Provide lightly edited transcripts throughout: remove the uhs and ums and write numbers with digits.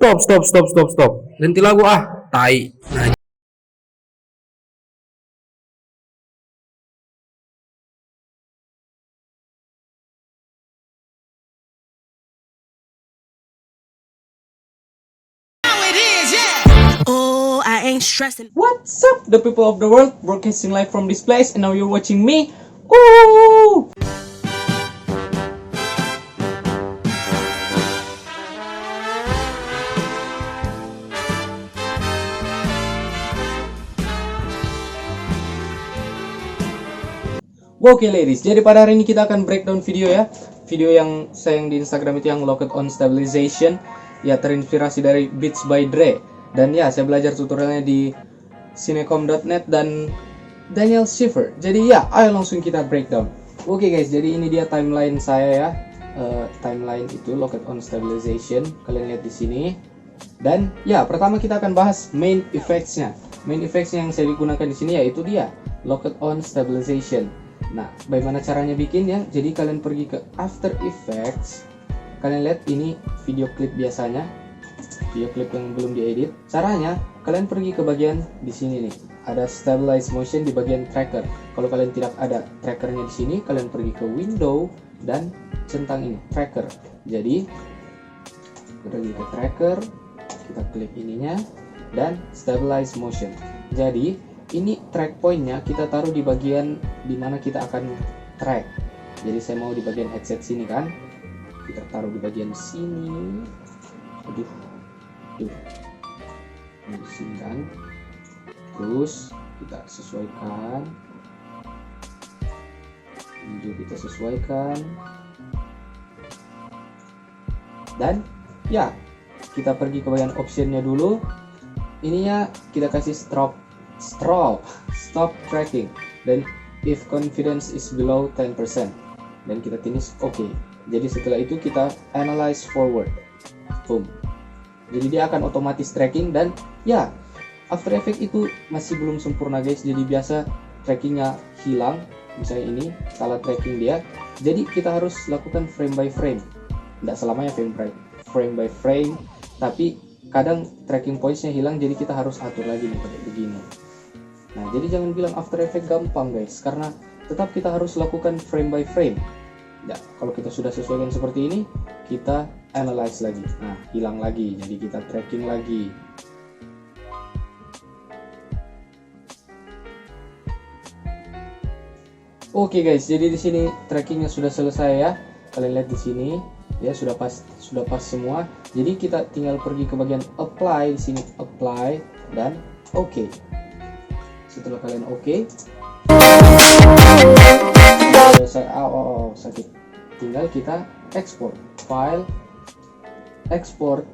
Stop. Ganti lagu ah, tai. Nah, Oh, I ain't stressing. What's up, the people of the world? Broadcasting live from this place, and now you're watching me. Ooh! Oke ladies, jadi pada hari ini kita akan breakdown video ya. Video yang sayang di Instagram itu yang Locked On Stabilization. Ya, terinspirasi dari Beats by Dre. Dan ya, saya belajar tutorialnya di cinecom.net dan Daniel Schiffer. Jadi ya, ayo langsung kita breakdown. Oke guys, jadi ini dia timeline saya ya. Timeline itu Locked On Stabilization. Kalian lihat di sini. Dan ya, pertama kita akan bahas main effects-nya. Main effects-nya yang saya gunakan di sini yaitu dia Locked On Stabilization. Nah, bagaimana caranya bikinnya? Jadi kalian pergi ke After Effects. Kalian lihat ini video klip biasanya, video klip yang belum diedit. Caranya kalian pergi ke bagian di sini nih, ada Stabilize Motion di bagian Tracker. Kalau kalian tidak ada trackernya di sini, kalian pergi ke Window dan centang ini Tracker. Jadi pergi ke Tracker, kita klik ininya dan Stabilize Motion. Jadi ini track pointnya kita taruh di bagian dimana kita akan track. Jadi saya mau di bagian headset sini kan, kita taruh di bagian sini. Aduh, ini di sini kan. Terus kita sesuaikan, ini juga kita sesuaikan, dan ya kita pergi ke bagian optionnya dulu. Ininya kita kasih stop tracking, dan if confidence is below 10%, dan kita finish oke. Jadi setelah itu kita analyze forward, boom. Jadi dia akan otomatis tracking. Dan ya, After Effects itu masih belum sempurna guys, jadi biasa trackingnya hilang. Misalnya ini salah tracking dia, jadi kita harus lakukan frame by frame. Tidak selamanya frame by frame, tapi kadang tracking pointsnya hilang, jadi kita harus atur lagi nih pakai begini. Nah, jadi jangan bilang After Effects gampang guys, karena tetap kita harus lakukan frame by frame. Ya, kalau kita sudah sesuaikan seperti ini, kita analyze lagi. Nah, hilang lagi, jadi kita tracking lagi. Oke guys, jadi di sini trackingnya sudah selesai ya. Kalian lihat di sini, ya sudah pas semua. Jadi kita tinggal pergi ke bagian apply di sini, apply dan oke. Setelah kalian oke, sakit. Tinggal kita export file, export,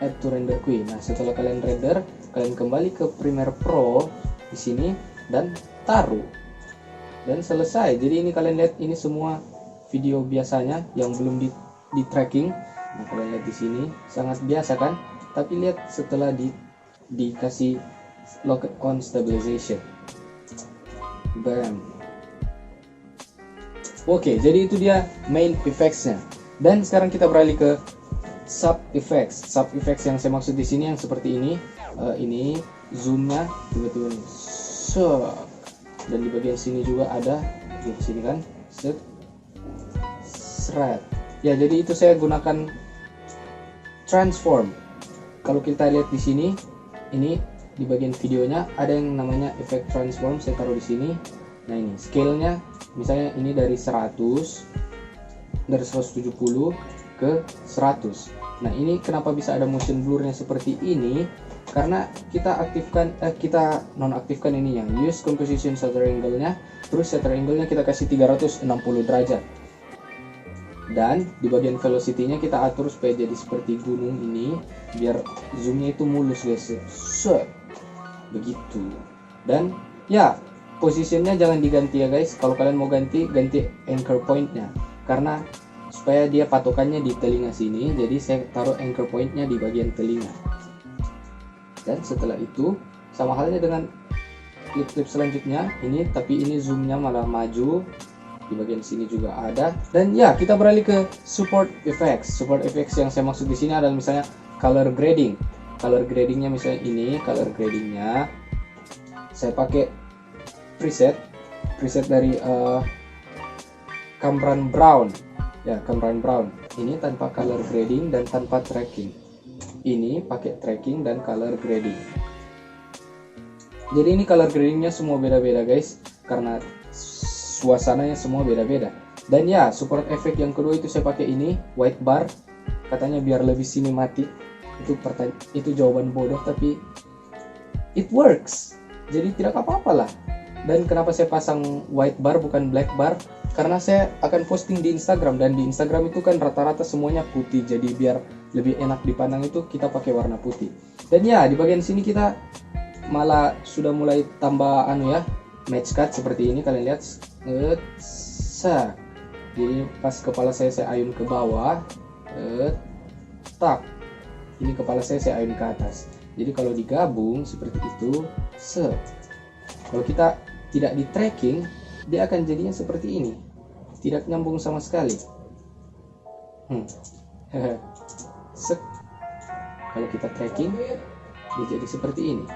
add to render queue. Nah, setelah kalian render, kalian kembali ke Premiere Pro di sini dan taruh. Dan selesai. Jadi ini kalian lihat, ini semua video biasanya yang belum di tracking. Nah, kalian lihat di sini sangat biasa kan? Tapi lihat setelah dikasih Locked On Stabilization. Bam. Oke, jadi itu dia main effects-nya. Dan sekarang kita beralih ke sub effects. Sub effects yang saya maksud di sini yang seperti ini. Ini zoom-nya tiba-tiba nih. Dan di bagian sini juga ada, di sini kan, shred. Ya, jadi itu saya gunakan transform. Kalau kita lihat di sini, ini di bagian videonya ada yang namanya efek transform. Saya taruh di sini. Nah, ini scale-nya, misalnya ini dari 170 ke 100. Nah, ini kenapa bisa ada motion blur-nya seperti ini? Karena kita nonaktifkan ininya, use composition shutter angle-nya, terus shutter angle-nya kita kasih 360 derajat. Dan di bagian velocity-nya kita atur supaya jadi seperti gunung ini, biar zoom-nya itu mulus guys. Begitu. Dan ya, positionnya jangan diganti ya guys. Kalau kalian mau ganti anchor point-nya, karena supaya dia patokannya di telinga sini, jadi saya taruh anchor point-nya di bagian telinga. Dan setelah itu sama halnya dengan klip-klip selanjutnya ini, tapi ini zoomnya malah maju. di bagian sini juga ada. Dan ya, kita beralih ke support effects. Support effects yang saya maksud di sini adalah misalnya color grading. Color gradingnya misalnya ini, color gradingnya saya pakai preset dari Cameron Brown. Ya, Cameron Brown. Ini tanpa color grading dan tanpa tracking. Ini pakai tracking dan color grading. Jadi ini color gradingnya semua beda-beda guys, karena suasananya semua beda-beda. Dan ya, support effect yang kedua itu saya pakai ini white bar, katanya biar lebih sinematik. Itu jawaban bodoh, tapi it works, jadi tidak apa-apa lah. Dan kenapa saya pasang white bar bukan black bar? Karena saya akan posting di Instagram, dan di Instagram itu kan rata-rata semuanya putih, jadi biar lebih enak dipandang itu kita pakai warna putih. Dan ya, di bagian sini kita malah sudah mulai tambah match cut seperti ini, kalian lihat. Jadi pas kepala saya ayun ke bawah, tak. Ini kepala saya ayun ke atas. Jadi kalau digabung seperti itu, kalau kita tidak di tracking, dia akan jadinya seperti ini, tidak nyambung sama sekali. Kalau kita tracking, dia jadi seperti ini.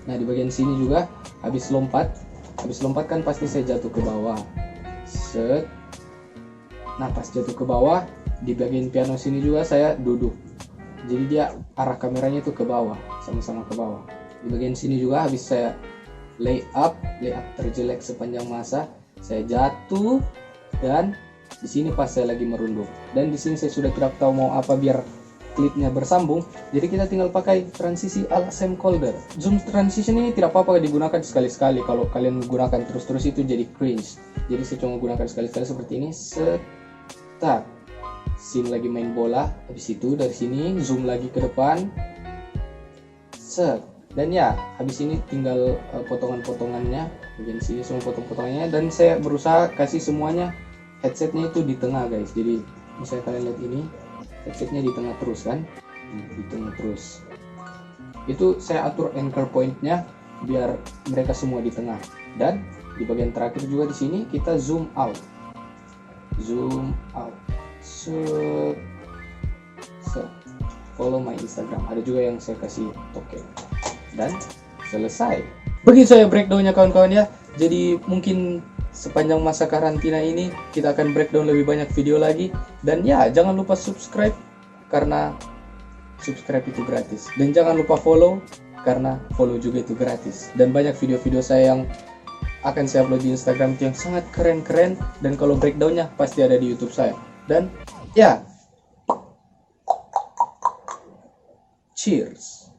Nah, di bagian sini juga habis lompat kan pasti saya jatuh ke bawah. Nah, pas jatuh ke bawah, di bagian piano sini juga saya duduk. Jadi dia arah kameranya itu ke bawah, sama-sama ke bawah. Di bagian sini juga habis saya lay up terjelek sepanjang masa, saya jatuh, dan di sini pas saya lagi merunduk. Dan di sini saya sudah tidak tahu mau apa biar klipnya bersambung. Jadi kita tinggal pakai transisi ala Sam Calder. Zoom transition ini tidak apa-apa digunakan sekali-sekali. Kalau kalian gunakan terus-terus itu jadi cringe. Jadi saya cuma gunakan sekali-sekali seperti ini. Scene lagi main bola, habis itu dari sini zoom lagi ke depan, dan ya, habis ini tinggal potongan-potongannya, bagian sini semua potong-potongannya, dan saya berusaha kasih semuanya headsetnya itu di tengah guys. Jadi misalnya kalian lihat ini, headsetnya di tengah terus kan, di tengah terus. Itu saya atur anchor pointnya biar mereka semua di tengah. Dan di bagian terakhir juga di sini kita zoom out. Follow my Instagram, ada juga yang saya kasih token. Dan selesai. Begitu saya breakdownnya kawan-kawan ya. Jadi mungkin sepanjang masa karantina ini kita akan breakdown lebih banyak video lagi. Dan ya, jangan lupa subscribe, karena subscribe itu gratis. Dan jangan lupa follow, karena follow juga itu gratis. Dan banyak video-video saya yang akan saya upload di Instagram itu yang sangat keren-keren. Dan kalau breakdownnya pasti ada di YouTube saya. Dan ya, cheers.